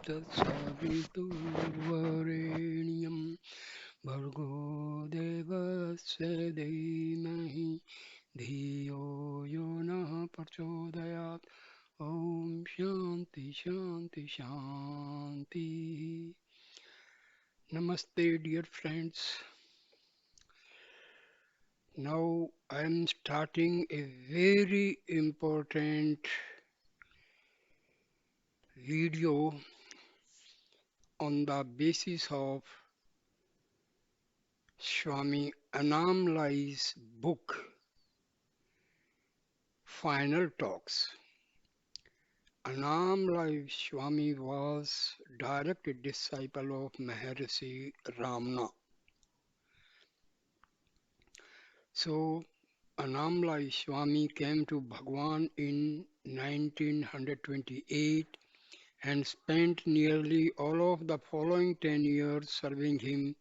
तत्सवितुर्वरेण्यं भर्गो देवस्य धीमहि धियो यो नः प्रचोदयात्. Om Shanti Shanti Shanti. Namaste, dear friends. Now I am starting a very important video on the basis of Swami Annamalai's book, Final Talks. Annamalai Swami was direct disciple of Maharshi Ramana. So Annamalai Swami came to Bhagwan in 1928 and spent nearly all of the following 10 years serving him,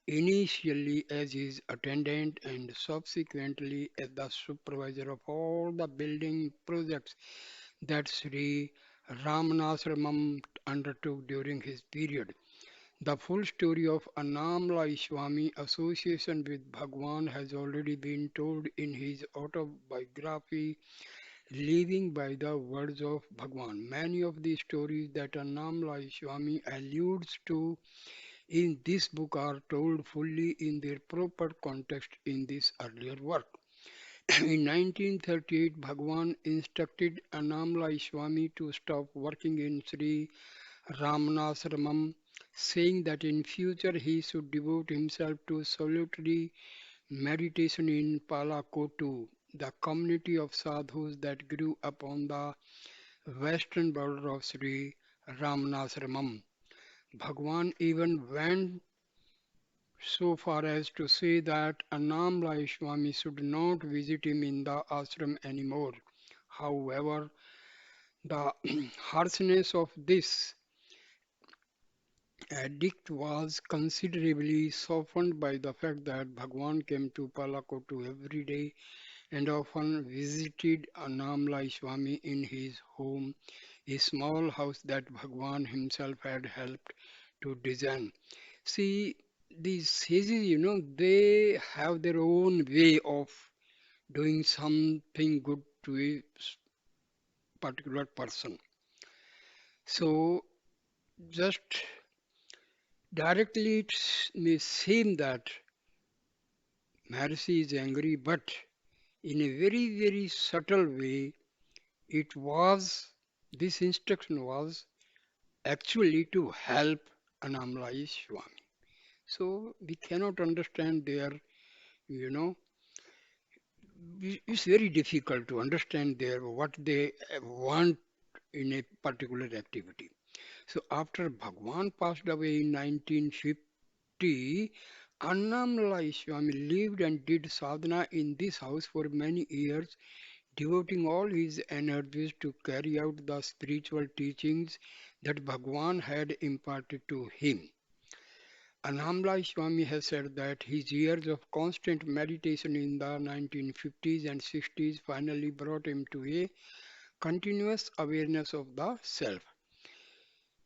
initially as his attendant and subsequently as the supervisor of all the building projects that Sri Ramanasramam undertook during his period. The full story of Annamalai Swami association with Bhagwan has already been told in his autobiography, Living by the Words of Bhagwan. Many of the stories that Annamalai Swami alludes to in this book are told fully in their proper context in this earlier work. In 1938, Bhagwan instructed Annamalai Swami to stop working in Sri Ramanasramam, saying that in future he should devote himself to solitary meditation in Palakotu, the community of sadhus that grew upon the western border of Sri Ramanasramam. Bhagwan even went so far as to say that Annamalai Swami should not visit him in the ashram anymore. However, the harshness of this edict was considerably softened by the fact that Bhagwan came to Palakotu every day and often visited Annamalai Swami in his home, a small house that Bhagwan himself had helped to design. See, these sages, they have their own way of doing something good to a particular person. So, just directly it may seem that Maharshi is angry, but in a very, very subtle way, it was, this instruction was actually to help Annamalai Swami. So we cannot understand their, you know, it's very difficult to understand their what they want in a particular activity. So after Bhagwan passed away in 1950, Annamalai Swami lived and did sadhana in this house for many years, devoting all his energies to carry out the spiritual teachings that Bhagwan had imparted to him. Annamalai Swami has said that his years of constant meditation in the 1950s and 60s finally brought him to a continuous awareness of the self.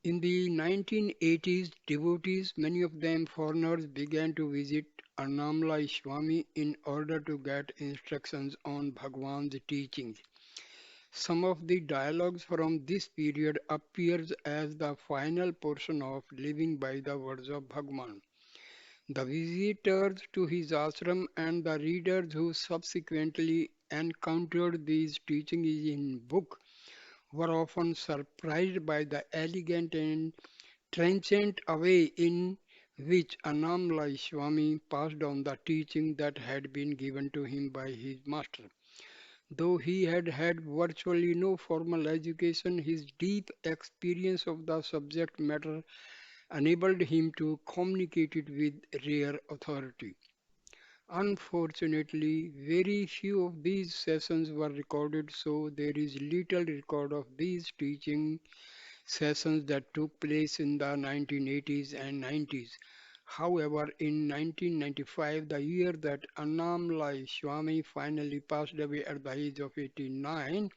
In the 1980s, devotees, many of them foreigners, began to visit Annamalai Swami in order to get instructions on Bhagwan's teachings. Some of the dialogues from this period appears as the final portion of Living by the Words of Bhagwan. The visitors to his ashram and the readers who subsequently encountered these teachings in book were often surprised by the elegant and transient way in which Annamalai Swami passed on the teaching that had been given to him by his master. Though he had had virtually no formal education, his deep experience of the subject matter enabled him to communicate it with rare authority. Unfortunately, very few of these sessions were recorded, so there is little record of these teaching sessions that took place in the 1980s and 90s. However, in 1995, the year that Annamalai Swami finally passed away at the age of 89,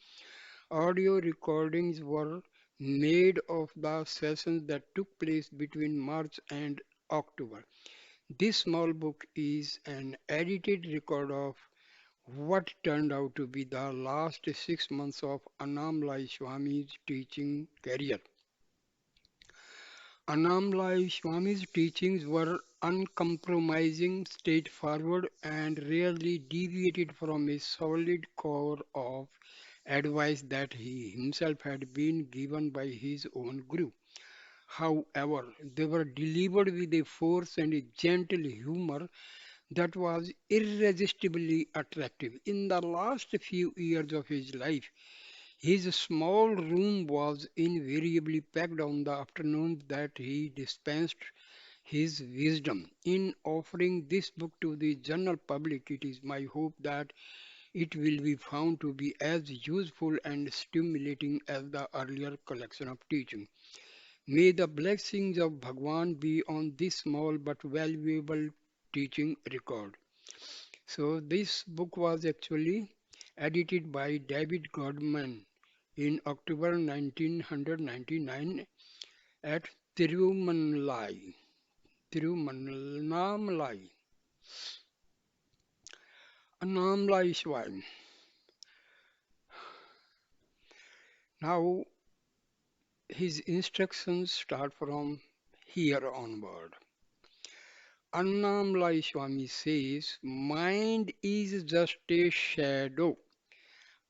Audio recordings were made of the sessions that took place between March and October. This small book is an edited record of what turned out to be the last 6 months of Annamalai Swami's teaching career. Annamalai Swami's teachings were uncompromising, straightforward, and rarely deviated from a solid core of advice that he himself had been given by his own guru. However, they were delivered with a force and a gentle humor that was irresistibly attractive. In the last few years of his life, his small room was invariably packed on the afternoons that he dispensed his wisdom. In offering this book to the general public, it is my hope that it will be found to be as useful and stimulating as the earlier collection of teaching. May the blessings of Bhagwan be on this small but valuable teaching record. So, this book was actually edited by David Godman in October 1999 at Tirumanalai. Tirumannamalai. Annamalai Swami. Now, his instructions start from here onward. Annamalai Swami says, mind is just a shadow.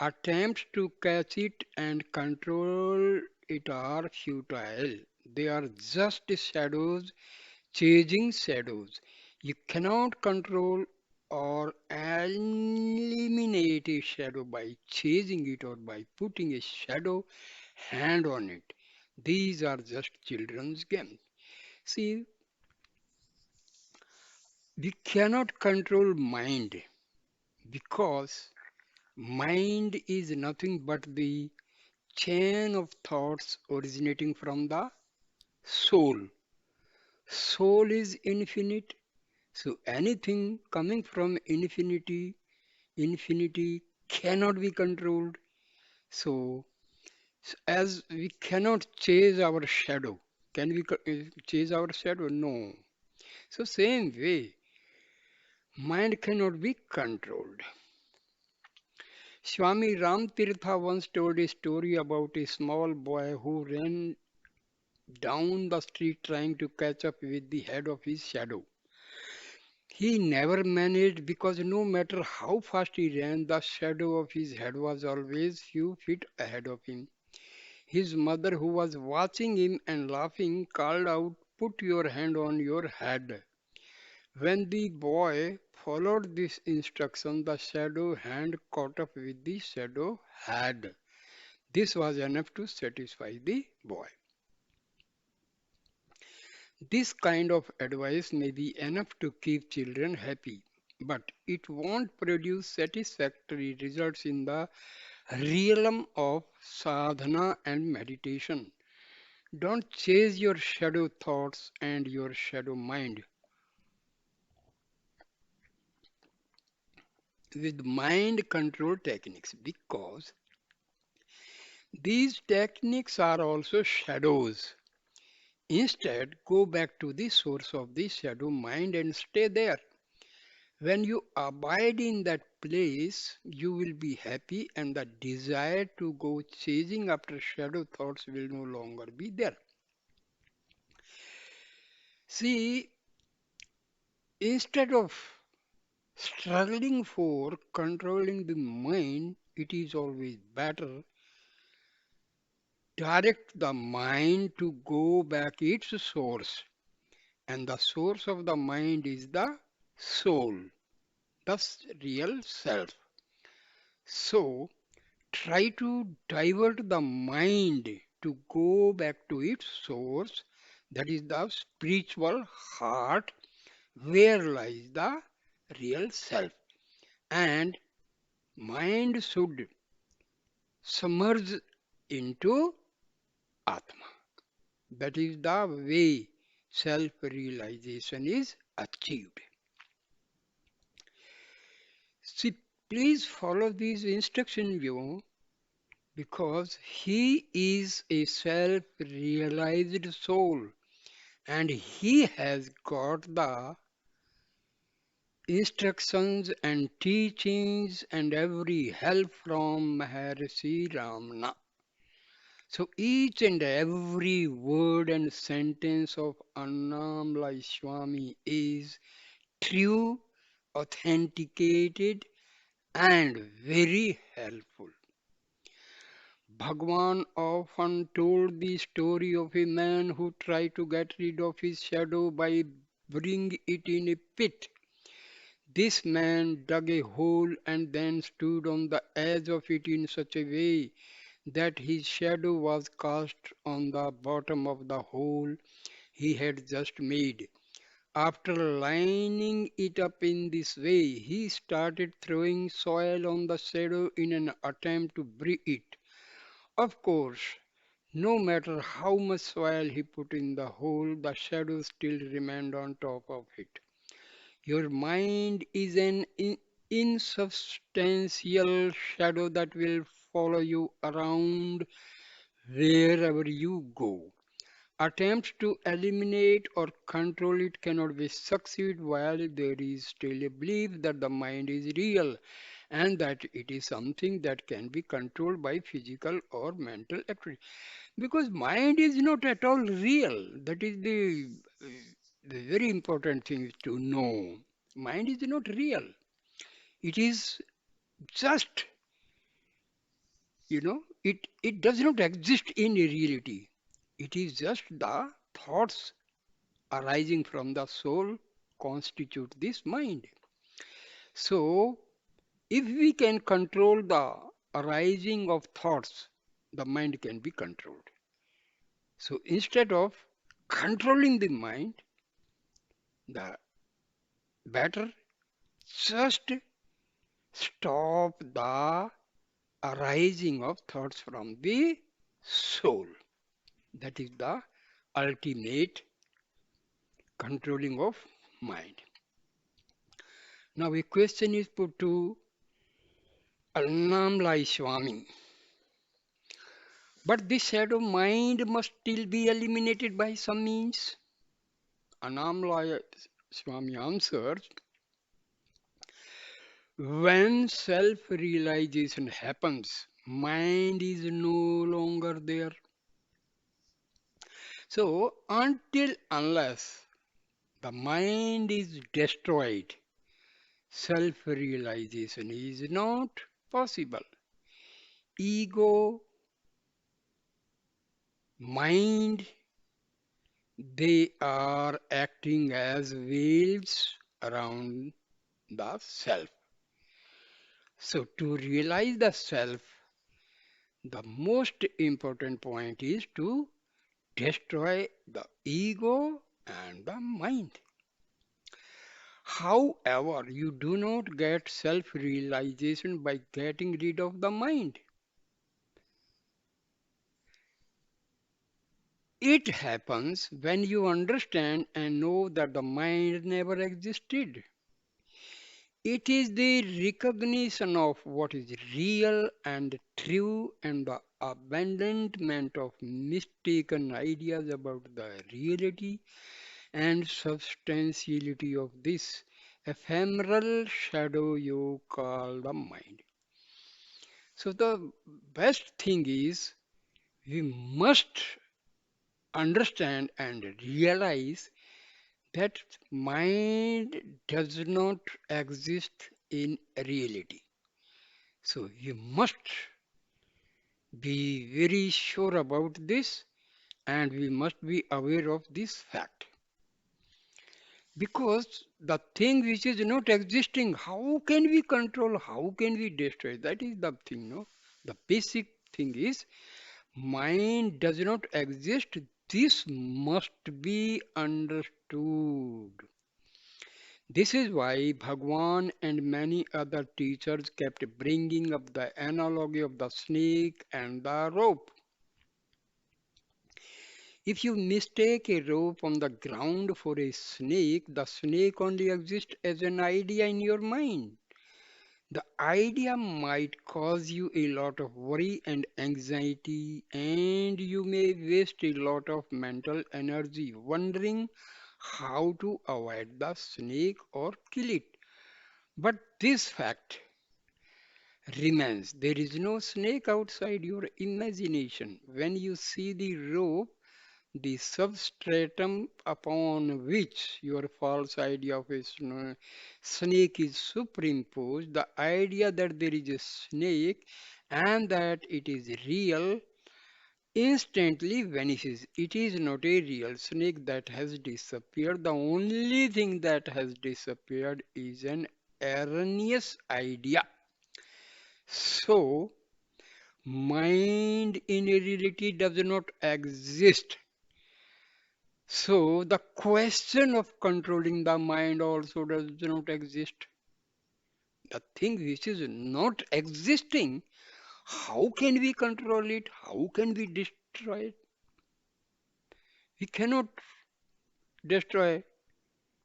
Attempts to catch it and control it are futile. They are just shadows chasing shadows. You cannot control or eliminate a shadow by chasing it or by putting a shadow hand on it. These are just children's games. See, we cannot control mind because mind is nothing but the chain of thoughts originating from the soul. Soul is infinite, so anything coming from infinity, infinity cannot be controlled. So, as we cannot chase our shadow, can we chase our shadow? No. So, same way, mind cannot be controlled. Swami Ramtirtha once told a story about a small boy who ran down the street trying to catch up with the head of his shadow. He never managed because no matter how fast he ran, the shadow of his head was always few feet ahead of him. His mother, who was watching him and laughing, called out, "Put your hand on your head." When the boy followed this instruction, the shadow hand caught up with the shadow head. This was enough to satisfy the boy. This kind of advice may be enough to keep children happy, but it won't produce satisfactory results in the realm of sadhana and meditation. Don't chase your shadow thoughts and your shadow mind with mind control techniques because these techniques are also shadows. Instead, go back to the source of the shadow mind and stay there. When you abide in that place, you will be happy, and the desire to go chasing after shadow thoughts will no longer be there. See, instead of struggling for controlling the mind, it is always better direct the mind to go back its source. And the source of the mind is the soul, the real self. So, try to divert the mind to go back to its source, that is the spiritual heart, where lies the real self. And mind should submerge into Atma. That is the way self realization is achieved. See, please follow these instructions, you because he is a self realized soul and he has got the instructions and teachings and every help from Maharshi Ramana. So each and every word and sentence of Annamalai Swami is true, authenticated, and very helpful. Bhagwan often told the story of a man who tried to get rid of his shadow by burying it in a pit. This man dug a hole and then stood on the edge of it in such a way that his shadow was cast on the bottom of the hole he had just made. After lining it up in this way, he started throwing soil on the shadow in an attempt to bury it. Of course, no matter how much soil he put in the hole, the shadow still remained on top of it. Your mind is an insubstantial shadow that will follow you around wherever you go. Attempts to eliminate or control it cannot be succeed while there is still a belief that the mind is real and that it is something that can be controlled by physical or mental activity. Because mind is not at all real. That is the very important thing to know. Mind is not real. It is just, it does not exist in reality. It is just the thoughts arising from the soul constitute this mind. So, if we can control the arising of thoughts, the mind can be controlled. So, instead of controlling the mind, the better just stop the arising of thoughts from the soul. That is the ultimate controlling of mind. Now, a question is put to Annamalai Swami. But this shadow mind must still be eliminated by some means. Annamalai Swami answers, when self realization happens, mind is no longer there. So, until unless the mind is destroyed, self realization is not possible. Ego, mind, they are acting as veils around the self. So, to realize the self, the most important point is to destroy the ego and the mind. However, you do not get self realization by getting rid of the mind. It happens when you understand and know that the mind never existed. It is the recognition of what is real and true and the abandonment of mistaken ideas about the reality and substantiality of this ephemeral shadow you call the mind. So, the best thing is we must understand and realize that mind does not exist in reality. So you must be very sure about this and we must be aware of this fact. Because the thing which is not existing, how can we control, how can we destroy? That is the thing, no? The basic thing is mind does not exist. This must be understood. This is why Bhagwan and many other teachers kept bringing up the analogy of the snake and the rope. If you mistake a rope on the ground for a snake, the snake only exists as an idea in your mind. The idea might cause you a lot of worry and anxiety, and you may waste a lot of mental energy wondering how to avoid the snake or kill it. But this fact remains: there is no snake outside your imagination. When you see the rope, the substratum upon which your false idea of a snake is superimposed, the idea that there is a snake and that it is real, instantly vanishes. It is not a real snake that has disappeared. The only thing that has disappeared is an erroneous idea. So, mind in reality does not exist. So the question of controlling the mind also does not exist. The thing which is not existing, how can we control it? How can we destroy it? We cannot destroy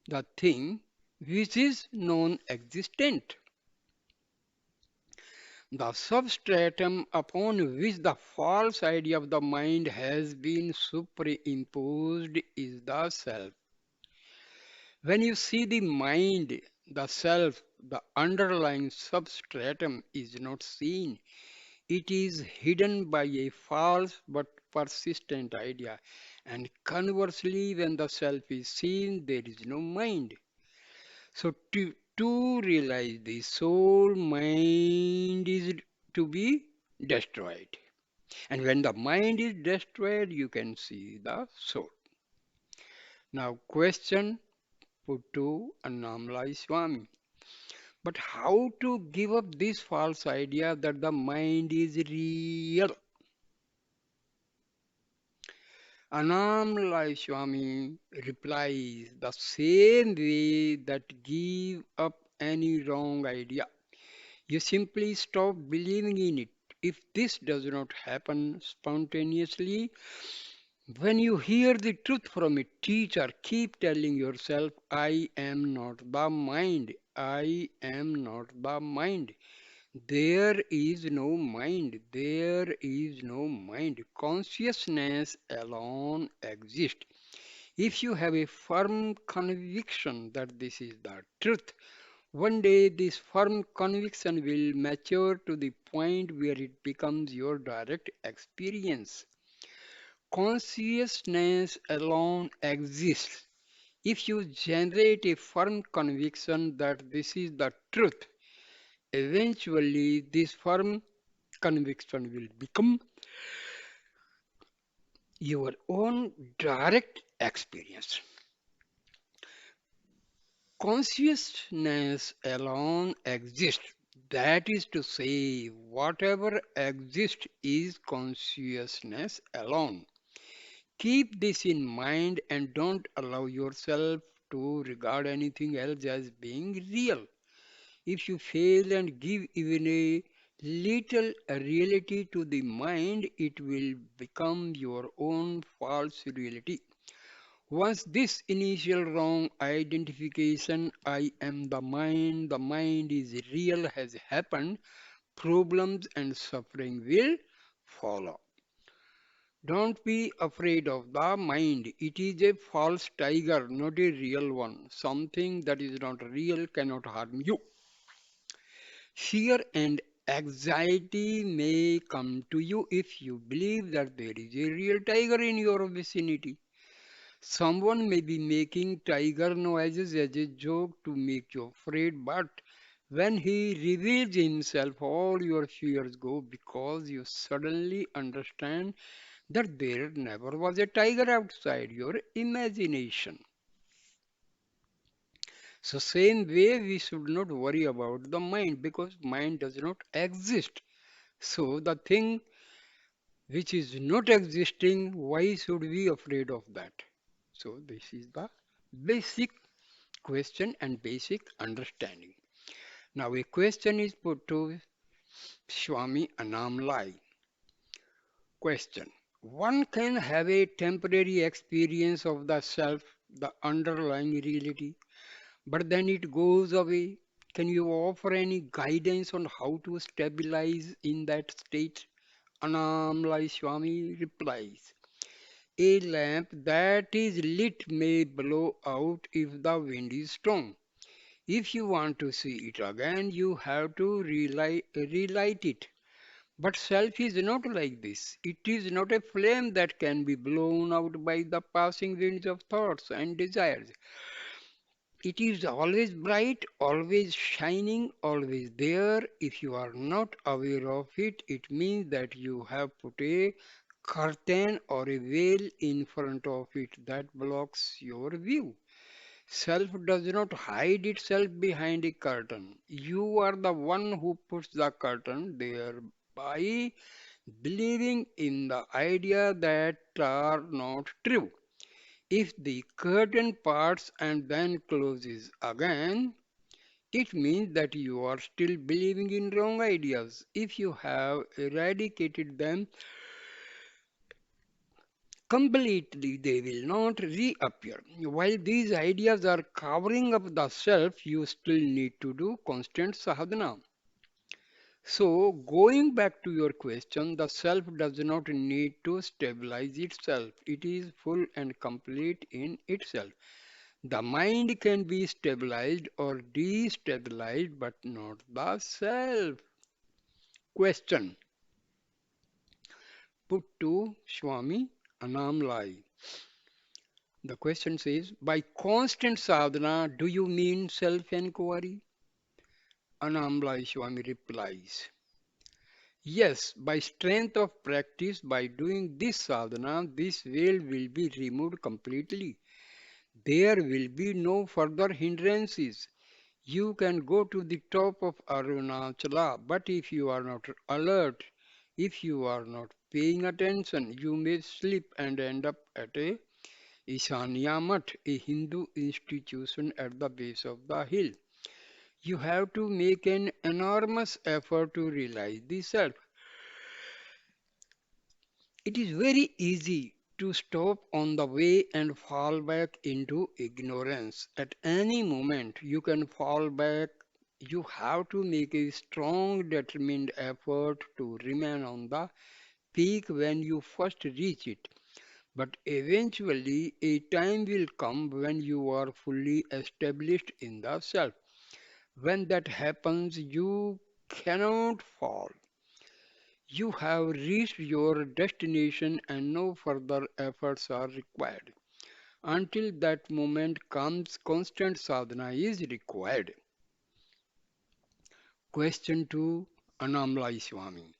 the thing which is non-existent. The substratum upon which the false idea of the mind has been superimposed is the self. When you see the mind, the self, the underlying substratum is not seen. It is hidden by a false but persistent idea. And conversely, when the self is seen, there is no mind. So, to realize the soul, mind is to be destroyed. And when the mind is destroyed, you can see the soul. Now, question put to Annamalai Swami. But how to give up this false idea that the mind is real? Annamalai Swami replies the same way that give up any wrong idea. You simply stop believing in it. If this does not happen spontaneously, when you hear the truth from a teacher, keep telling yourself, I am not the mind. I am not the mind. There is no mind. There is no mind. Consciousness alone exists. If you have a firm conviction that this is the truth, one day this firm conviction will mature to the point where it becomes your direct experience. Consciousness alone exists. If you generate a firm conviction that this is the truth, eventually this firm conviction will become your own direct experience. Consciousness alone exists. That is to say, whatever exists is consciousness alone. Keep this in mind and don't allow yourself to regard anything else as being real. If you fail and give even a little reality to the mind, it will become your own false reality. Once this initial wrong identification, I am the mind is real, has happened, problems and suffering will follow. Don't be afraid of the mind. It is a false tiger, not a real one. Something that is not real cannot harm you. Fear and anxiety may come to you if you believe that there is a real tiger in your vicinity. Someone may be making tiger noises as a joke to make you afraid, but when he reveals himself, all your fears go because you suddenly understand that there never was a tiger outside your imagination. So same way we should not worry about the mind because mind does not exist. So the thing which is not existing, why should we afraid of that? So this is the basic question and basic understanding. Now a question is put to Swami Annamalai. Question. One can have a temporary experience of the self, the underlying reality, but then it goes away. Can you offer any guidance on how to stabilize in that state? Annamalai Swami replies, a lamp that is lit may blow out if the wind is strong. If you want to see it again, you have to relight it. But self is not like this. It is not a flame that can be blown out by the passing winds of thoughts and desires. It is always bright, always shining, always there. If you are not aware of it, it means that you have put a curtain or a veil in front of it that blocks your view. Self does not hide itself behind a curtain. You are the one who puts the curtain there by believing in the idea that are not true. If the curtain parts and then closes again, it means that you are still believing in wrong ideas. If you have eradicated them completely, they will not reappear. While these ideas are covering up the self, you still need to do constant sadhana. So, going back to your question, the self does not need to stabilize itself. It is full and complete in itself. The mind can be stabilized or destabilized, but not the self. Question put to Swami Annamalai. The question says, by constant sadhana, do you mean self-enquiry? Annamalai Swami replies, yes, by strength of practice, by doing this sadhana, this veil will be removed completely. There will be no further hindrances. You can go to the top of Arunachala, but if you are not alert, if you are not paying attention, you may slip and end up at a Ishanya Math, a Hindu institution at the base of the hill. You have to make an enormous effort to realize the self. It is very easy to stop on the way and fall back into ignorance. At any moment, you can fall back. You have to make a strong, determined effort to remain on the peak when you first reach it. But eventually, a time will come when you are fully established in the self. When that happens, you cannot fall. You have reached your destination and no further efforts are required. Until that moment comes, constant sadhana is required. Question to Annamalai Swami.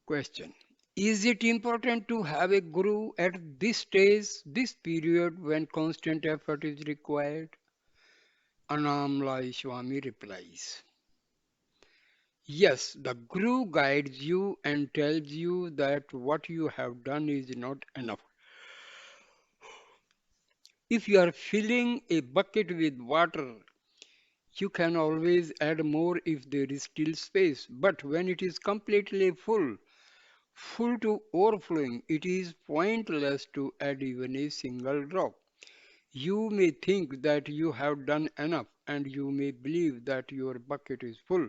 Question. Is it important to have a guru at this stage, this period when constant effort is required? Annamalai Swami replies. Yes, the guru guides you and tells you that what you have done is not enough. If you are filling a bucket with water, you can always add more if there is still space. But when it is completely full, full to overflowing, it is pointless to add even a single drop. You may think that you have done enough and you may believe that your bucket is full,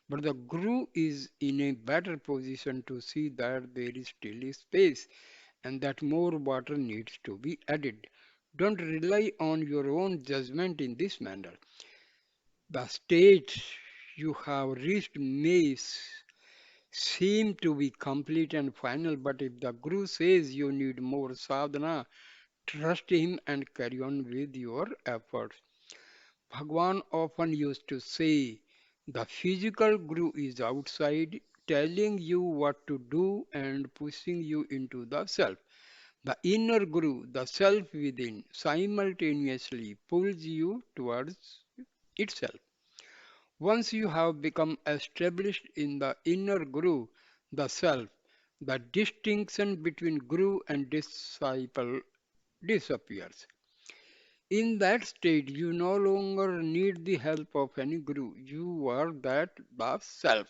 but the guru is in a better position to see that there is still a space and that more water needs to be added. Don't rely on your own judgment in this manner. The state you have reached may seem to be complete and final, but if the Guru says you need more sadhana, trust him and carry on with your efforts. Bhagwan often used to say, the physical Guru is outside, telling you what to do and pushing you into the self. The inner Guru, the self within, simultaneously pulls you towards itself. Once you have become established in the inner Guru, the self, the distinction between Guru and disciple disappears. In that state, you no longer need the help of any Guru. You are that the self.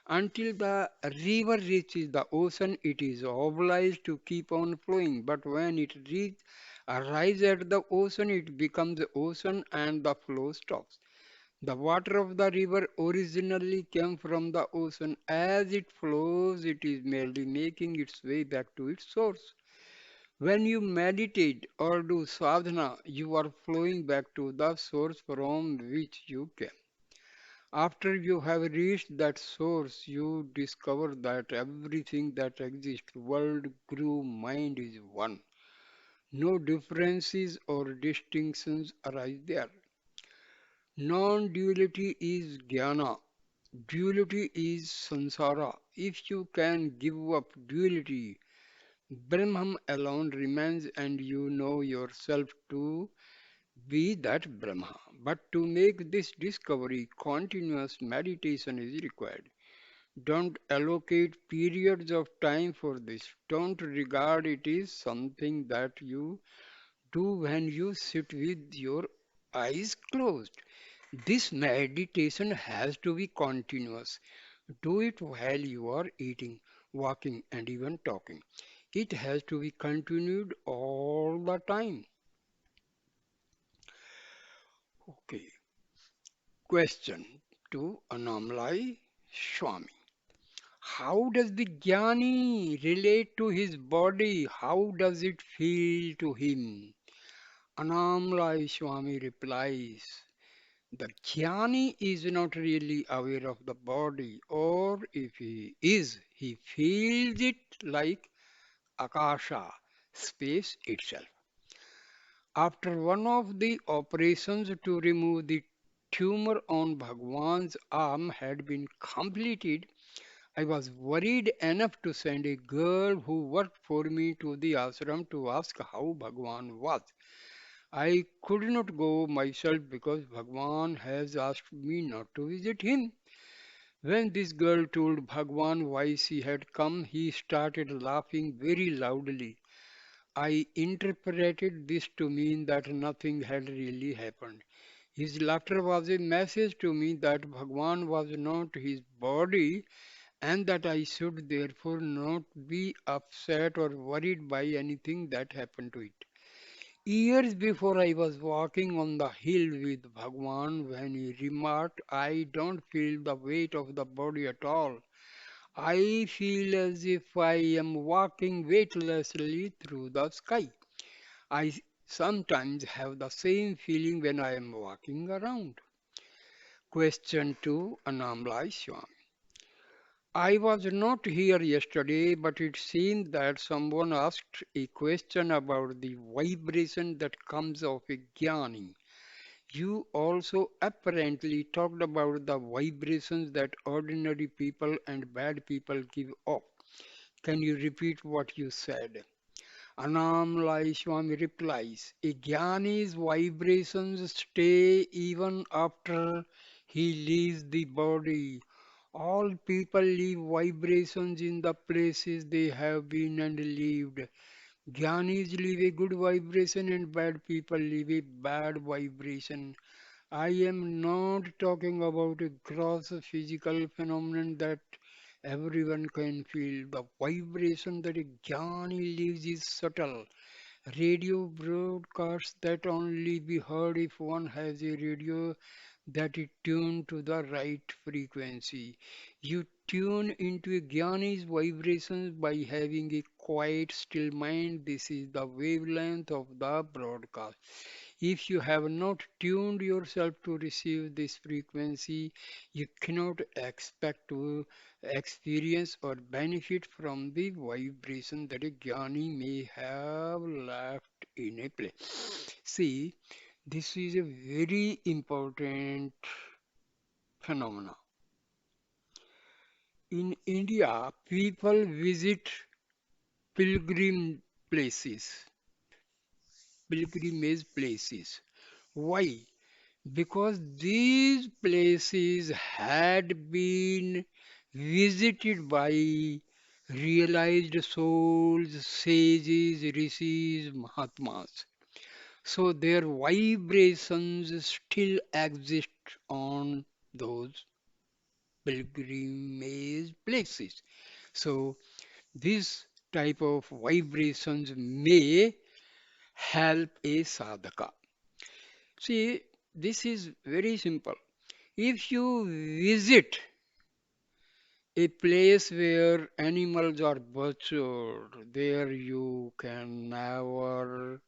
Until the river reaches the ocean, it is obliged to keep on flowing. But when it arrives at the ocean, it becomes the ocean and the flow stops. The water of the river originally came from the ocean. As it flows, it is merely making its way back to its source. When you meditate or do sadhana, you are flowing back to the source from which you came. After you have reached that source, you discover that everything that exists, world, group, mind is one. No differences or distinctions arise there. Non-duality is jnana. Duality is samsara. If you can give up duality, Brahman alone remains and you know yourself to be that Brahma. But to make this discovery, continuous meditation is required. Don't allocate periods of time for this. Don't regard it as something that you do when you sit with your eyes closed. This meditation has to be continuous. Do it while you are eating, walking, and even talking. It has to be continued all the time. Okay. Question to Annamalai Swami. How does the jnani relate to his body? How does it feel to him? Annamalai Swami replies, the jnani is not really aware of the body, or if he is, he feels it like akasha, space itself. After one of the operations to remove the tumor on Bhagwan's arm had been completed, I was worried enough to send a girl who worked for me to the ashram to ask how Bhagwan was. I could not go myself because Bhagwan has asked me not to visit him. When this girl told Bhagwan why she had come, he started laughing very loudly. I interpreted this to mean that nothing had really happened. His laughter was a message to me that Bhagwan was not his body and that I should therefore not be upset or worried by anything that happened to it. Years before I was walking on the hill with Bhagwan when he remarked, I don't feel the weight of the body at all. I feel as if I am walking weightlessly through the sky. I sometimes have the same feeling when I am walking around. Question to Annamalai Swami. I was not here yesterday, but it seemed that someone asked a question about the vibration that comes of a jnani. You also apparently talked about the vibrations that ordinary people and bad people give off. Can you repeat what you said? Annamalai Swami replies, a jnani's vibrations stay even after he leaves the body. All people leave vibrations in the places they have been and lived. Jnanis leave a good vibration and bad people leave a bad vibration. I am not talking about a gross physical phenomenon that everyone can feel. The vibration that a jnani leaves is subtle. Radio broadcasts that only be heard if one has a radio that is tuned to the right frequency. You tune into a jnani's vibrations by having a quiet, still mind. This is the wavelength of the broadcast. If you have not tuned yourself to receive this frequency, you cannot expect to experience or benefit from the vibration that a jnani may have left in a place. See, this is a very important phenomena. In India, people visit pilgrim places, pilgrimage places. Why? Because these places had been visited by realized souls, sages, rishis, mahatmas. So their vibrations still exist on those pilgrimage places. So this type of vibrations may help a sadhaka. See, this is very simple. If you visit a place where animals are butchered, there you can never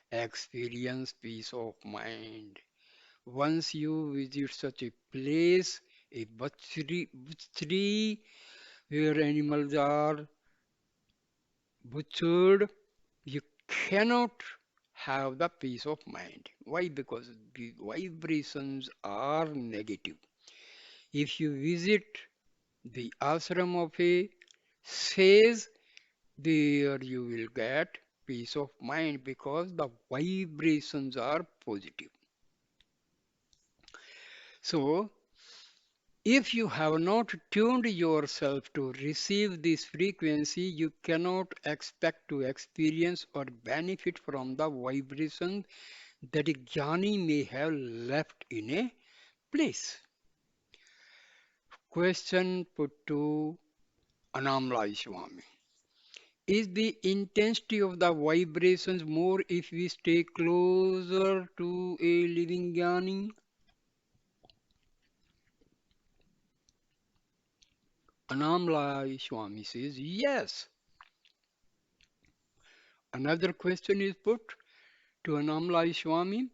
experience peace of mind. Once you visit such a place, a butchery where animals are butchered, you cannot have the peace of mind. Why? Because the vibrations are negative. If you visit the ashram of a sage, there you will get peace of mind because the vibrations are positive. So, if you have not tuned yourself to receive this frequency, you cannot expect to experience or benefit from the vibration that a jnani may have left in a place. Question put to Annamalai Swami. Is the intensity of the vibrations more if we stay closer to a living jnani? Annamalai Swami says yes. Another question is put to Annamalai Swami.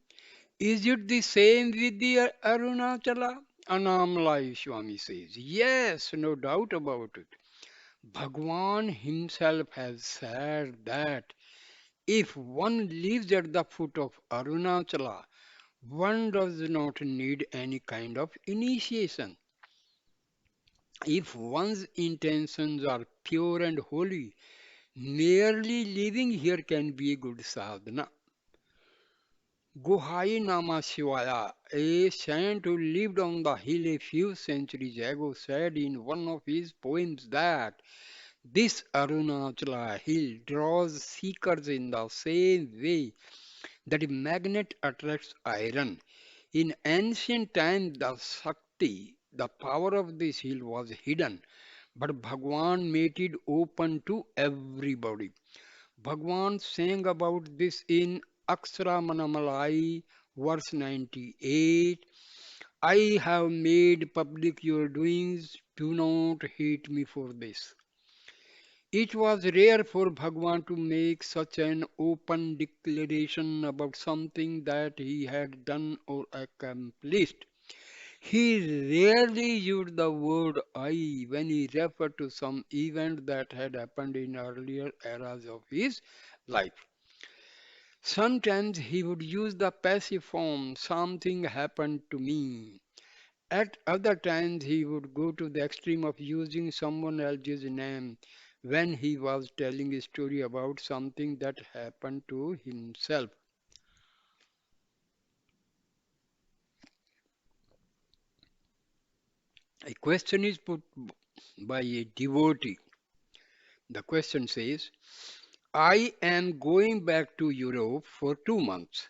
Is it the same with the Arunachala? Annamalai Swami says yes, no doubt about it. Bhagwan himself has said that if one lives at the foot of Arunachala, one does not need any kind of initiation. If one's intentions are pure and holy, merely living here can be a good sadhana. Guhai Nama Shivaya, a saint who lived on the hill a few centuries ago, said in one of his poems that this Arunachala hill draws seekers in the same way that a magnet attracts iron. In ancient times, the Shakti, the power of this hill was hidden, but Bhagwan made it open to everybody. Bhagwan sang about this in Aksara Manamalai, verse 98. I have made public your doings, do not hate me for this. It was rare for Bhagwan to make such an open declaration about something that he had done or accomplished. He rarely used the word I when he referred to some event that had happened in earlier eras of his life. Sometimes he would use the passive form, something happened to me. At other times he would go to the extreme of using someone else's name when he was telling a story about something that happened to himself. A question is put by a devotee. The question says, I am going back to Europe for 2 months.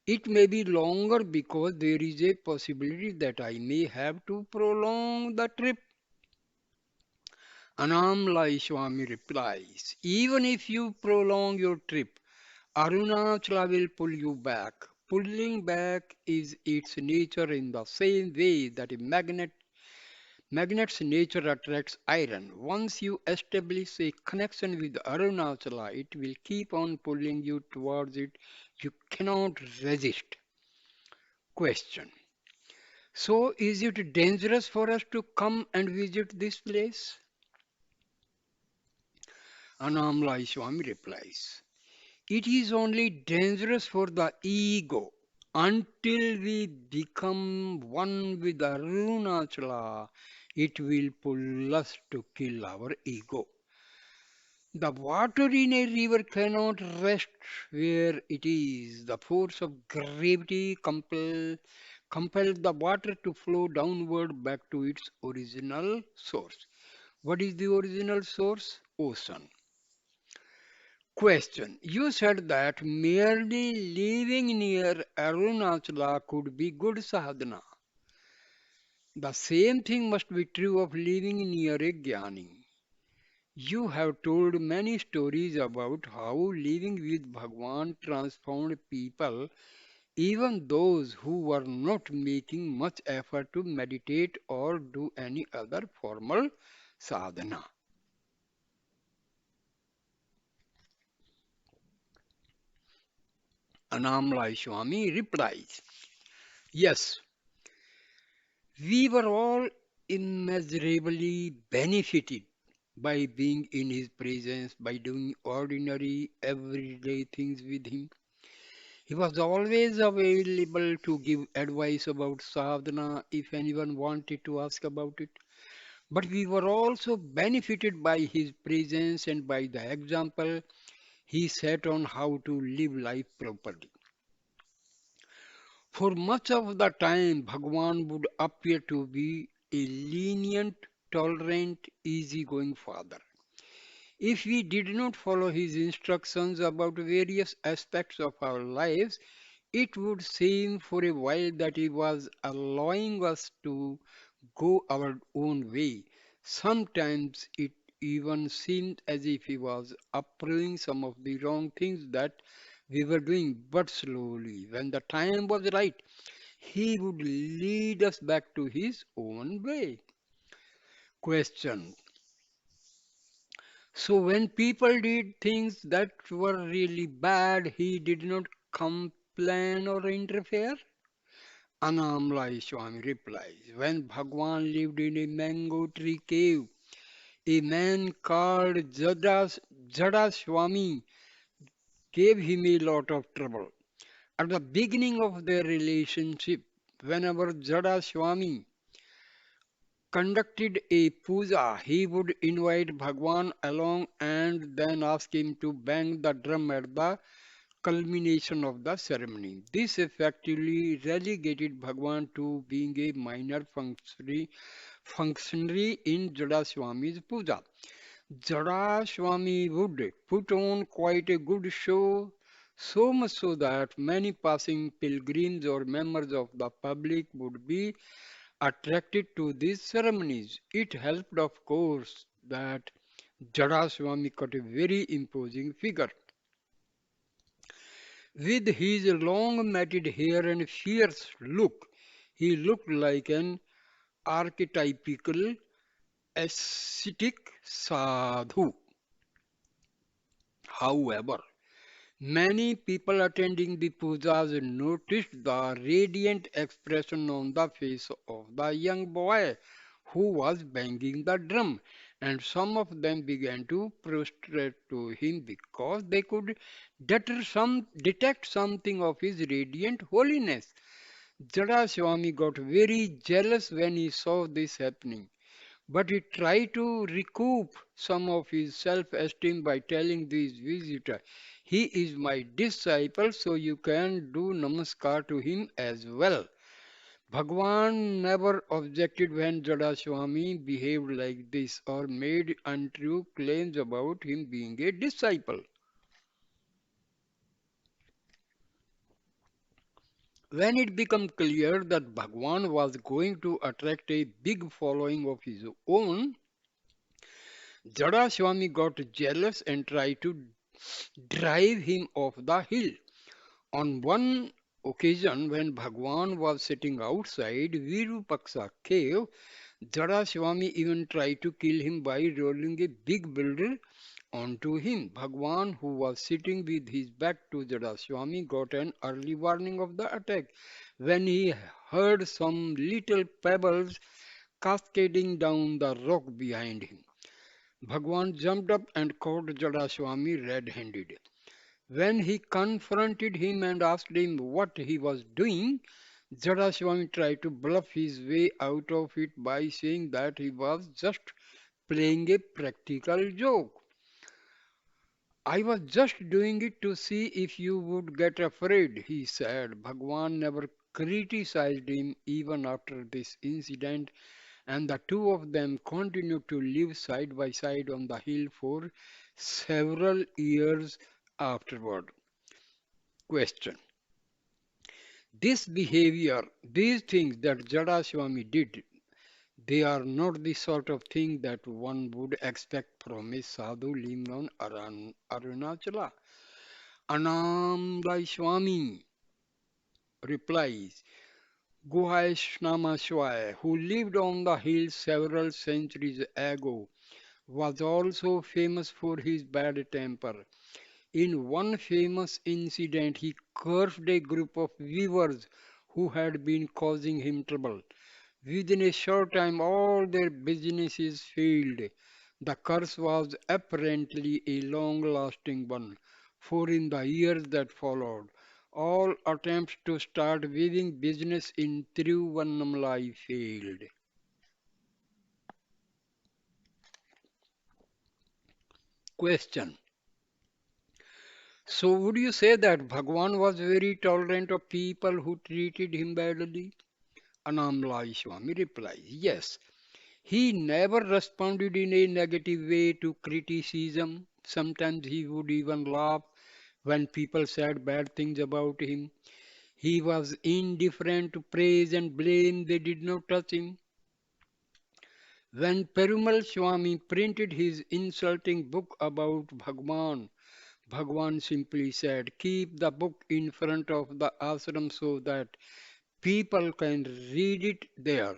It may be longer because there is a possibility that I may have to prolong the trip. Annamalai Swami replies, even if you prolong your trip, Arunachala will pull you back. Pulling back is its nature in the same way that a magnet's nature attracts iron. Once you establish a connection with Arunachala, it will keep on pulling you towards it. You cannot resist. Question. So, is it dangerous for us to come and visit this place? Annamalai Swami replies, it is only dangerous for the ego until we become one with Arunachala. It will pull us to kill our ego. The water in a river cannot rest where it is. The force of gravity compels the water to flow downward back to its original source. What is the original source? Ocean. Question. You said that merely living near Arunachala could be good sadhana. The same thing must be true of living near a jnani. You have told many stories about how living with Bhagwan transformed people even those who were not making much effort to meditate or do any other formal sadhana. Annamalai Swami replies, yes, we were all immeasurably benefited by being in his presence, by doing ordinary, everyday things with him. He was always available to give advice about sadhana if anyone wanted to ask about it. But we were also benefited by his presence and by the example he set on how to live life properly. For much of the time, Bhagwan would appear to be a lenient, tolerant, easygoing father. If we did not follow his instructions about various aspects of our lives, it would seem for a while that he was allowing us to go our own way. Sometimes it even seemed as if he was approving some of the wrong things that we were doing, but slowly, when the time was right, he would lead us back to his own way. Question. So when people did things that were really bad, he did not complain or interfere? Annamalai Swami replies, when Bhagwan lived in a mango tree cave, a man called Jada Swami gave him a lot of trouble. At the beginning of their relationship, whenever Jada Swami conducted a puja, he would invite Bhagwan along and then ask him to bang the drum at the culmination of the ceremony. This effectively relegated Bhagwan to being a minor functionary in Jada Swami's puja. Jada Swami would put on quite a good show, so much so that many passing pilgrims or members of the public would be attracted to these ceremonies. It helped, of course, that Jada Swami got a very imposing figure. With his long matted hair and fierce look, he looked like an archetypical ascetic sadhu. However, many people attending the pujas noticed the radiant expression on the face of the young boy who was banging the drum, and some of them began to prostrate to him because they could detect something of his radiant holiness. Jada Swami got very jealous when he saw this happening. But he tried to recoup some of his self-esteem by telling this visitor, he is my disciple, so you can do namaskar to him as well. Bhagwan never objected when Jada Swami behaved like this or made untrue claims about him being a disciple. When it became clear that Bhagwan was going to attract a big following of his own, Jada Swami got jealous and tried to drive him off the hill. On one occasion, when Bhagwan was sitting outside Virupaksa cave, Jada Swami even tried to kill him by rolling a big boulder onto him. Bhagwan, who was sitting with his back to Jada Swami, got an early warning of the attack when he heard some little pebbles cascading down the rock behind him. Bhagwan jumped up and caught Jada Swami red-handed. When he confronted him and asked him what he was doing, Jada Swami tried to bluff his way out of it by saying that he was just playing a practical joke. I was just doing it to see if you would get afraid, he said. Bhagwan never criticized him even after this incident, and the two of them continued to live side by side on the hill for several years afterward. Question. This behavior, these things that Jada Swami did, they are not the sort of thing that one would expect from a sadhu living on Arunachala. Annamalai Swami replies, Guhaishnamashwai, who lived on the hill several centuries ago, was also famous for his bad temper. In one famous incident, he cursed a group of weavers who had been causing him trouble. Within a short time, all their businesses failed. The curse was apparently a long lasting one, for in the years that followed, all attempts to start weaving business in Tiruvannamalai failed. Question. So, would you say that Bhagwan was very tolerant of people who treated him badly? Annamalai Swami replies, yes. He never responded in a negative way to criticism. Sometimes he would even laugh when people said bad things about him. He was indifferent to praise and blame, they did not touch him. When Perumal Swami printed his insulting book about Bhagwan, Bhagwan simply said, keep the book in front of the ashram so that people can read it there.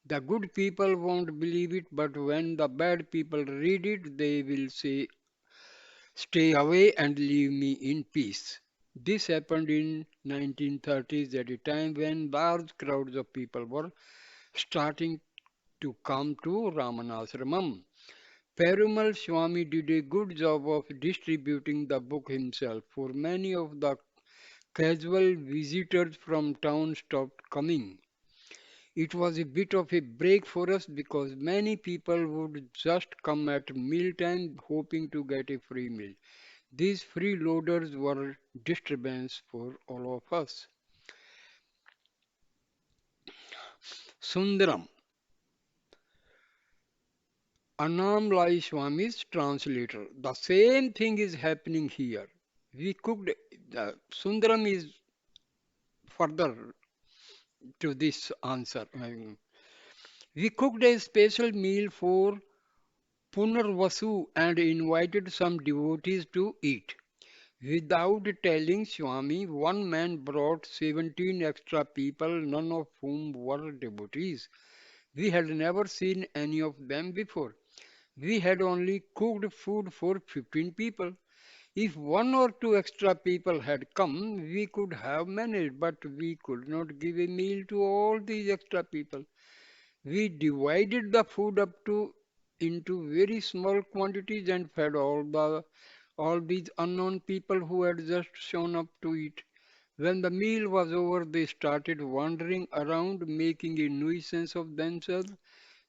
The good people won't believe it, but when the bad people read it, they will say, stay away and leave me in peace. This happened in 1930s at a time when large crowds of people were starting to come to Ramana's Ramam. Perumal Swami did a good job of distributing the book himself, for many of the casual visitors from town stopped coming. It was a bit of a break for us because many people would just come at mealtime hoping to get a free meal. These freeloaders were disturbance for all of us. Sundaram, Annamalai Swami's translator. The same thing is happening here. We cooked, Sundaram is further to this answer. We cooked a special meal for Punarvasu and invited some devotees to eat. Without telling Swami, one man brought 17 extra people, none of whom were devotees. We had never seen any of them before. We had only cooked food for 15 people. If one or two extra people had come, we could have managed, but we could not give a meal to all these extra people. We divided the food up to into very small quantities and fed all these unknown people who had just shown up to eat. When the meal was over, they started wandering around, making a nuisance of themselves.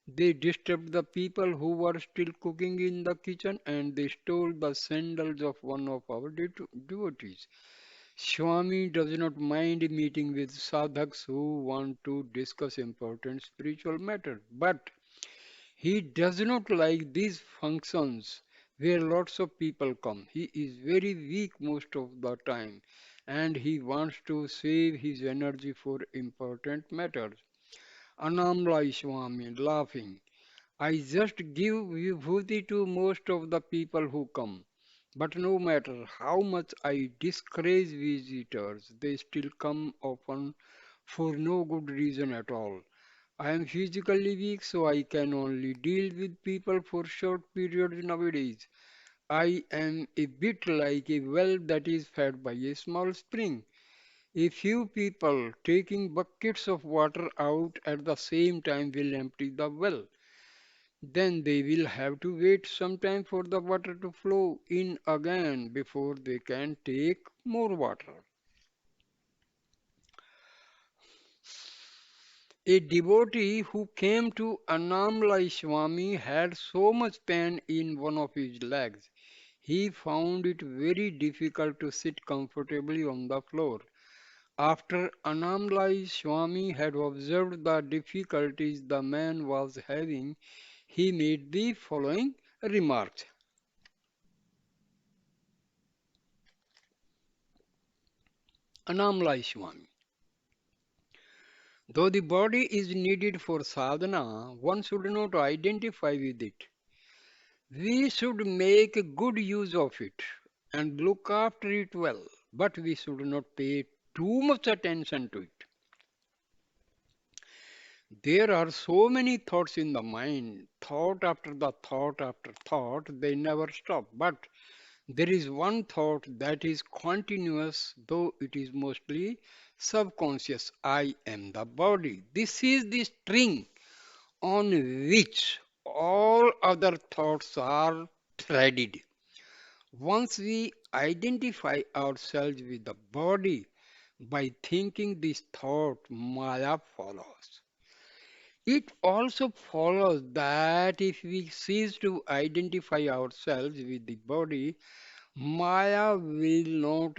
They disturbed the people who were still cooking in the kitchen and they stole the sandals of one of our devotees. Swami does not mind meeting with sadhaks who want to discuss important spiritual matters, but he does not like these functions where lots of people come. He is very weak most of the time and he wants to save his energy for important matters. Annamalai Swami laughing. I just give vibhuti to most of the people who come. But no matter how much I discourage visitors, they still come often for no good reason at all. I am physically weak, so I can only deal with people for short periods nowadays. I am a bit like a well that is fed by a small spring. A few people taking buckets of water out at the same time will empty the well. Then they will have to wait some time for the water to flow in again before they can take more water. A devotee who came to Annamalai Swami had so much pain in one of his legs. He found it very difficult to sit comfortably on the floor. After Annamalai Swami had observed the difficulties the man was having, he made the following remarks. Annamalai Swami. Though the body is needed for sadhana, one should not identify with it. We should make good use of it and look after it well, but we should not pay too much attention to it. There are so many thoughts in the mind, thought after thought, they never stop. But there is one thought that is continuous, though it is mostly subconscious. I am the body. This is the string on which all other thoughts are threaded. Once we identify ourselves with the body by thinking this thought, Maya follows. It also follows that if we cease to identify ourselves with the body, Maya will not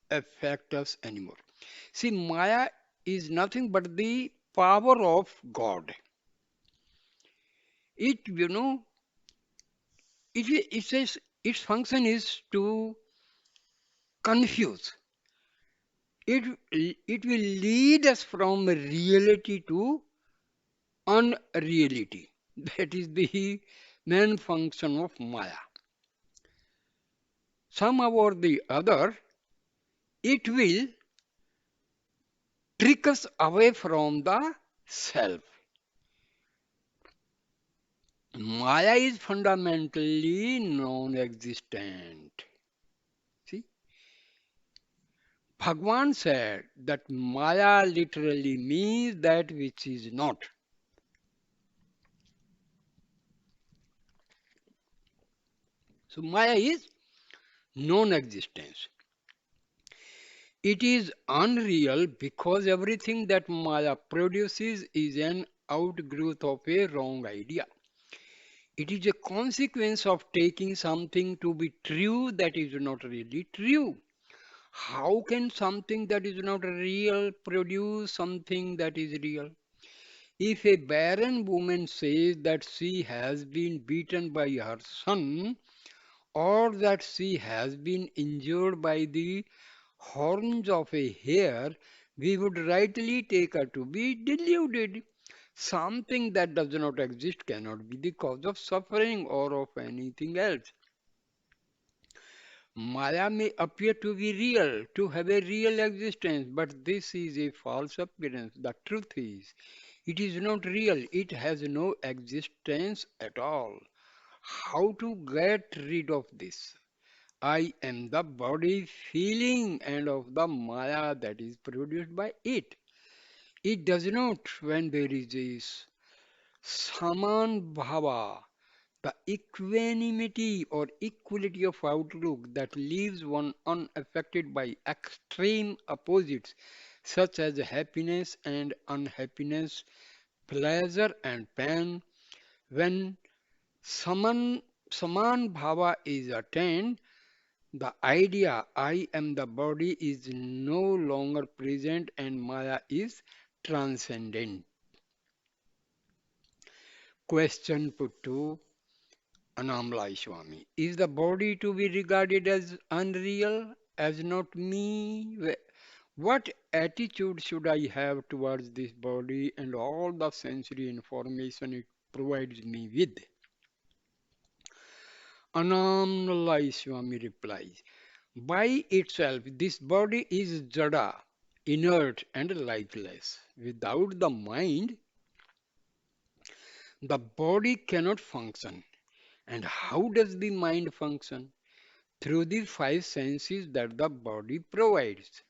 affect us anymore. See, Maya is nothing but the power of God. It, it says its function is to confuse. It will lead us from reality to unreality. That is the main function of Maya. Somehow or the other, it will trick us away from the self. Maya is fundamentally non-existent. See, Bhagwan said that Maya literally means that which is not. So Maya is non-existence. It is unreal because everything that Maya produces is an outgrowth of a wrong idea. It is a consequence of taking something to be true that is not really true. How can something that is not real produce something that is real? If a barren woman says that she has been beaten by her son, or that she has been injured by the horns of a hare, we would rightly take her to be deluded. Something that does not exist cannot be the cause of suffering or of anything else. Maya may appear to be real, to have a real existence, but this is a false appearance. The truth is, it is not real. It has no existence at all. How to get rid of this? I am the body feeling and of the Maya that is produced by it. It does not when there is this Saman Bhava, the equanimity or equality of outlook that leaves one unaffected by extreme opposites such as happiness and unhappiness, pleasure and pain. When Saman, Saman Bhava is attained, the idea I am the body is no longer present and Maya is transcendent. Question put to Annamalai Swami. Is the body to be regarded as unreal, as not me? What attitude should I have towards this body and all the sensory information it provides me with? Annamalai Swami replies, by itself, this body is jada, inert and lifeless. Without the mind, the body cannot function. And how does the mind function? Through the five senses that the body provides.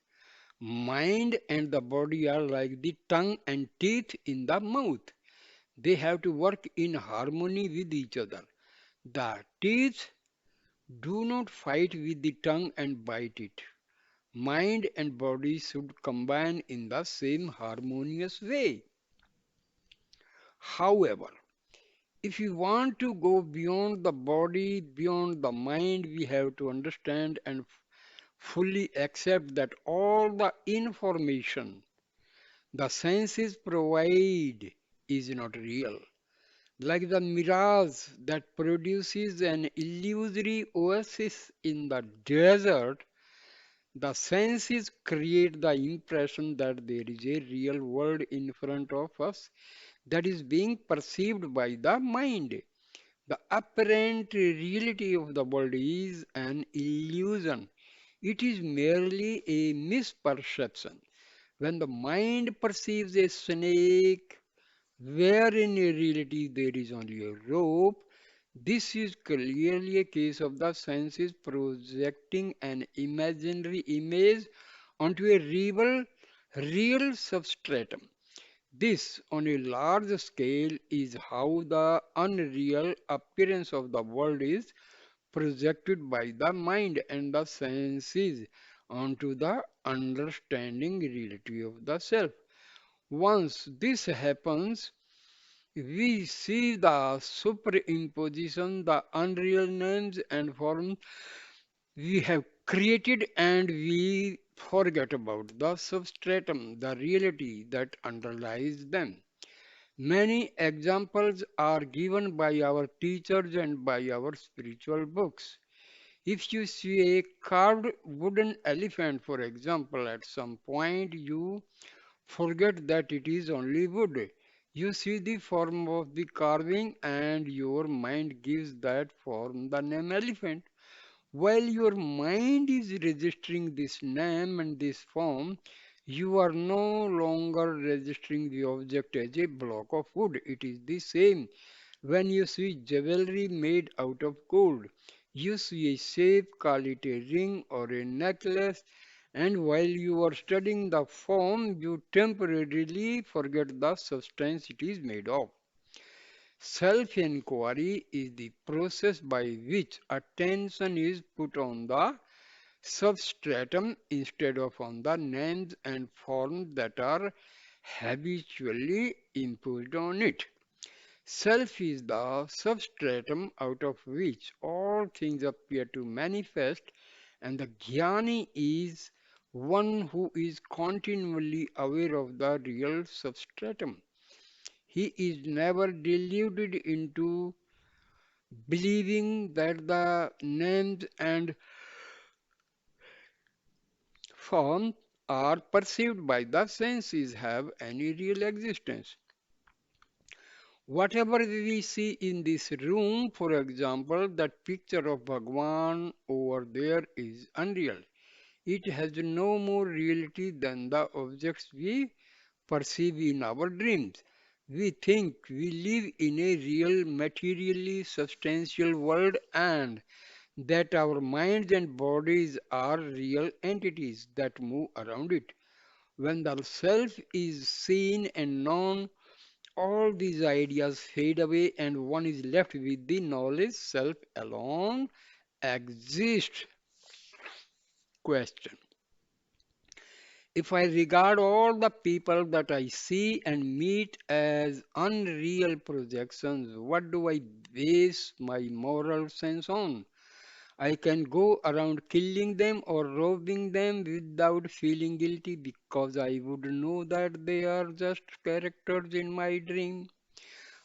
Mind and the body are like the tongue and teeth in the mouth. They have to work in harmony with each other. The teeth do not fight with the tongue and bite it. Mind and body should combine in the same harmonious way. However, if we want to go beyond the body, beyond the mind, we have to understand and fully accept that all the information the senses provide is not real. Like the mirage that produces an illusory oasis in the desert, the senses create the impression that there is a real world in front of us that is being perceived by the mind. The apparent reality of the world is an illusion. It is merely a misperception. When the mind perceives a snake where in reality there is only a rope, this is clearly a case of the senses projecting an imaginary image onto a real substratum. This, on a large scale, is how the unreal appearance of the world is projected by the mind and the senses onto the understanding reality of the self. Once this happens, we see the superimposition, the unreal names and forms we have created, and we forget about the substratum, the reality that underlies them. Many examples are given by our teachers and by our spiritual books. If you see a carved wooden elephant, for example, at some point you forget that it is only wood. You see the form of the carving and your mind gives that form the name elephant. While your mind is registering this name and this form, you are no longer registering the object as a block of wood. It is the same when you see jewelry made out of gold. You see a shape, call it a ring or a necklace, and while you are studying the form, you temporarily forget the substance it is made of. Self inquiry is the process by which attention is put on the substratum instead of on the names and forms that are habitually imposed on it. Self is the substratum out of which all things appear to manifest, and the jnani is one who is continually aware of the real substratum. He is never deluded into believing that the names and forms are perceived by the senses have any real existence. Whatever we see in this room, for example, that picture of Bhagwan over there is unreal. It has no more reality than the objects we perceive in our dreams. We think we live in a real, materially substantial world and that our minds and bodies are real entities that move around it. When the self is seen and known, all these ideas fade away and one is left with the knowledge self alone exists. Question. If I regard all the people that I see and meet as unreal projections, what do I base my moral sense on? I can go around killing them or robbing them without feeling guilty because I would know that they are just characters in my dream.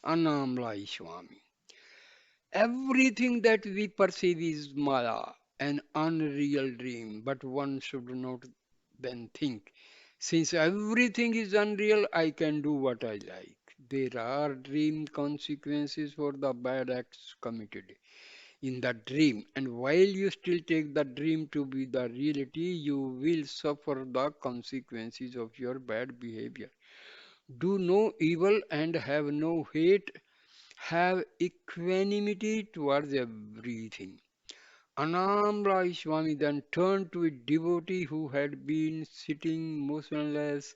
Annamalai Swami. Everything that we perceive is Maya, an unreal dream, but one should not then think. Since everything is unreal, I can do what I like. There are dream consequences for the bad acts committed in the dream, and while you still take the dream to be the reality, you will suffer the consequences of your bad behavior. Do no evil and have no hate, have equanimity towards everything. Annamalai Swami then turned to a devotee who had been sitting motionless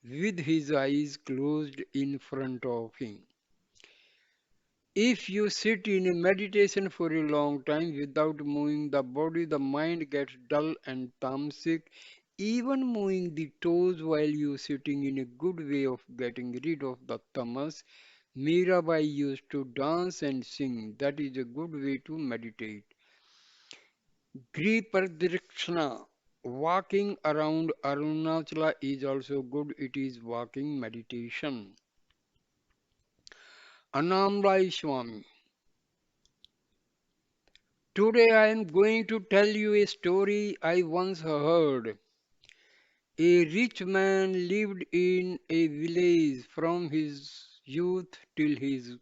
with his eyes closed in front of him. If you sit in a meditation for a long time without moving the body, the mind gets dull and tamasic. Even moving the toes while you sitting in a good way of getting rid of the tamas. Mirabai used to dance and sing. That is a good way to meditate. Gripadrikshana, walking around Arunachala is also good. It is walking meditation. Annamalai Swami. Today I am going to tell you a story I once heard. A rich man lived in a village from his youth till his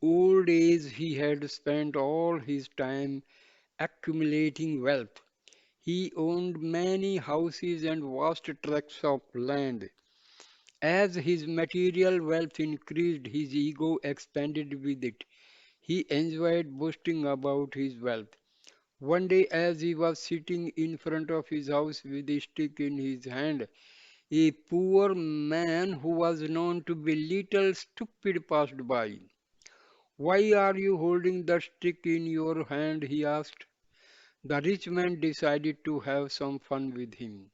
old age. He had spent all his time accumulating wealth. He owned many houses and vast tracts of land. As his material wealth increased, his ego expanded with it. He enjoyed boasting about his wealth. One day, as he was sitting in front of his house with a stick in his hand, a poor man who was known to be little stupid passed by. Why are you holding the stick in your hand? He asked. The rich man decided to have some fun with him.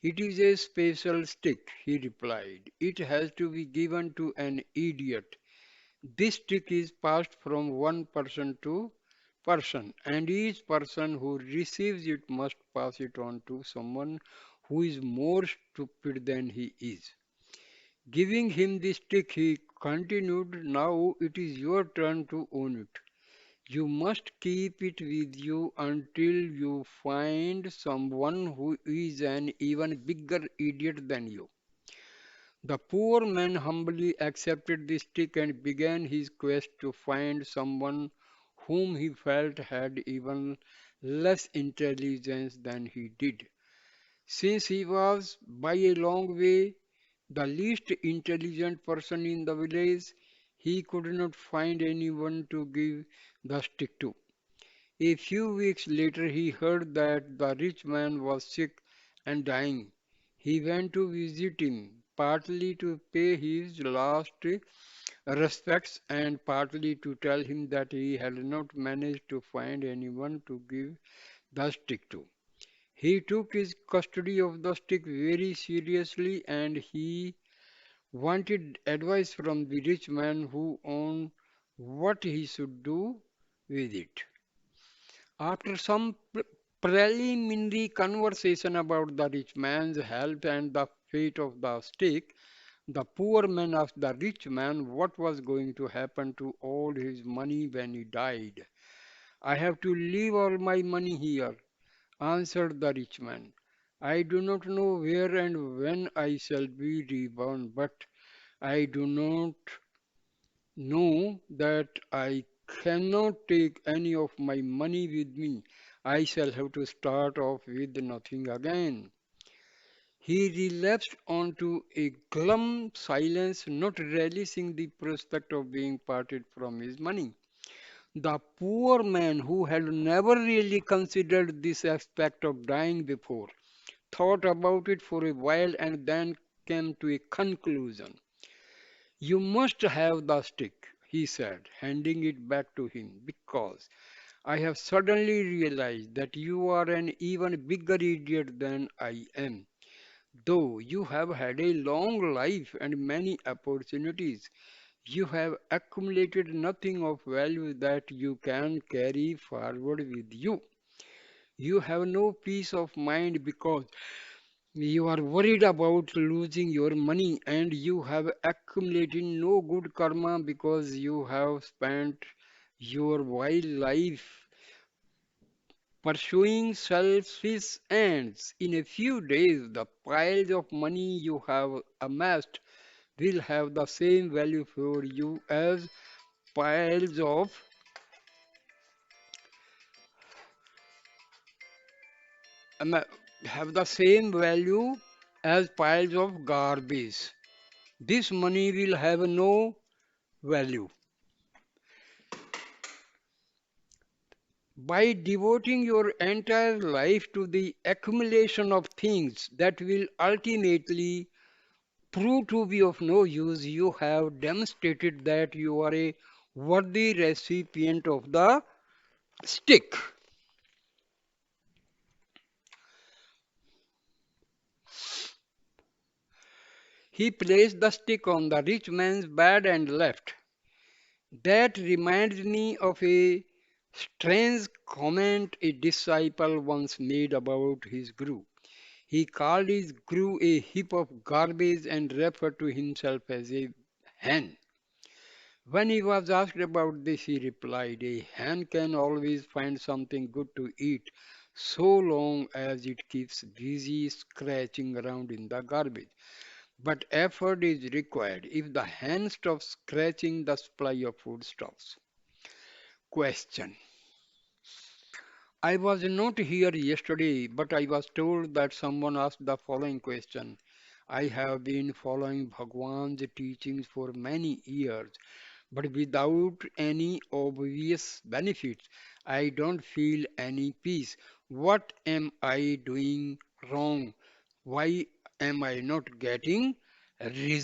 It is a special stick, he replied. It has to be given to an idiot. This stick is passed from one person to person, and each person who receives it must pass it on to someone who is more stupid than he is. Giving him the stick, he continued, now it is your turn to own it. You must keep it with you until you find someone who is an even bigger idiot than you. The poor man humbly accepted the stick and began his quest to find someone whom he felt had even less intelligence than he did. Since he was by a long way the least intelligent person in the village, he could not find anyone to give the stick to. A few weeks later, he heard that the rich man was sick and dying. He went to visit him, partly to pay his last respects and partly to tell him that he had not managed to find anyone to give the stick to. He took his custody of the stick very seriously and he wanted advice from the rich man who owned what he should do with it. After some preliminary conversation about the rich man's health and the fate of the stick, the poor man asked the rich man what was going to happen to all his money when he died. I have to leave all my money here, answered the rich man. I do not know where and when I shall be reborn, but I do not know that I cannot take any of my money with me. I shall have to start off with nothing again. He relapsed onto a glum silence, not relishing the prospect of being parted from his money. The poor man, who had never really considered this aspect of dying before, thought about it for a while and then came to a conclusion. You must have the stick, he said, handing it back to him, because I have suddenly realized that you are an even bigger idiot than I am. Though you have had a long life and many opportunities, you have accumulated nothing of value that you can carry forward with you. You have no peace of mind because you are worried about losing your money, and you have accumulated no good karma because you have spent your wild life pursuing selfish ends. In a few days, the piles of money you have amassed will have the same value for you as piles of ama- have the same value as piles of garbage. This money will have no value. By devoting your entire life to the accumulation of things that will ultimately prove to be of no use, you have demonstrated that you are a worthy recipient of the stick. He placed the stick on the rich man's bed and left. That reminds me of a strange comment a disciple once made about his guru. He called his guru a heap of garbage and referred to himself as a hen. When he was asked about this, he replied, a hen can always find something good to eat so long as it keeps busy scratching around in the garbage. But effort is required. If the hen stops scratching, the supply of food stops. Question. I was not here yesterday, but I was told that someone asked the following question. I have been following Bhagwan's teachings for many years, but without any obvious benefits. I don't feel any peace. What am I doing wrong? Why am I not getting results?